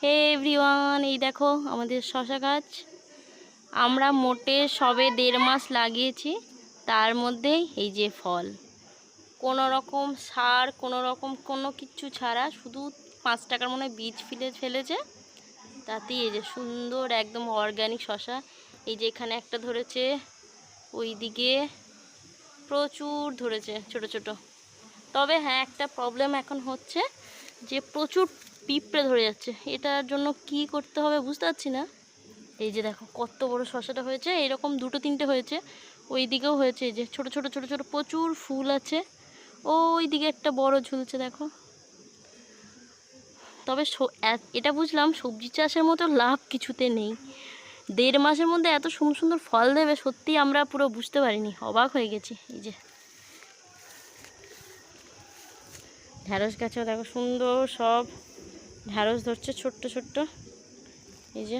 হে everyone, এই দেখো আমাদের শশা গাছ। আমরা মোটে সবে 1.5 মাস লাগিয়েছি, তার মধ্যেই এই যে ফল। কোনো রকম সার কোনো কিছু ছাড়া, শুধু 5 টাকার মনে হয় বীজ ফেলেছে, তাতেই এই যে সুন্দর একদম অর্গানিক শশা। এই যে এখানে একটা ধরেছে, ওই দিকে প্রচুর ধরেছে ছোট ছোট। তবে হ্যাঁ, একটা প্রবলেম এখন হচ্ছে যে প্রচুর পিঁপড়ে ধরে যাচ্ছে। এটার জন্য কি করতে হবে বুঝতে পারছি না। এই যে দেখো কত বড় শশাটা হয়েছে, এরকম 2-3টে হয়েছে, ওই দিকেও হয়েছে। এই যে ছোট ছোট ছোট ছোট প্রচুর ফুল আছে, ওই দিকে একটা বড় ঝুলছে দেখো। তবে এটা বুঝলাম সবজি চাষের মতো লাভ কিছুতে নেই। 1.5 মাসের মধ্যে এত সুন্দর সুন্দর ফল দেবে, সত্যি আমরা পুরো বুঝতে পারিনি, অবাক হয়ে গেছি। এই যে ঢ্যাঁড়স গাছেও দেখো সুন্দর সব ঢ্যাঁড়স ধরছে ছোট্ট ছোট্ট। এই যে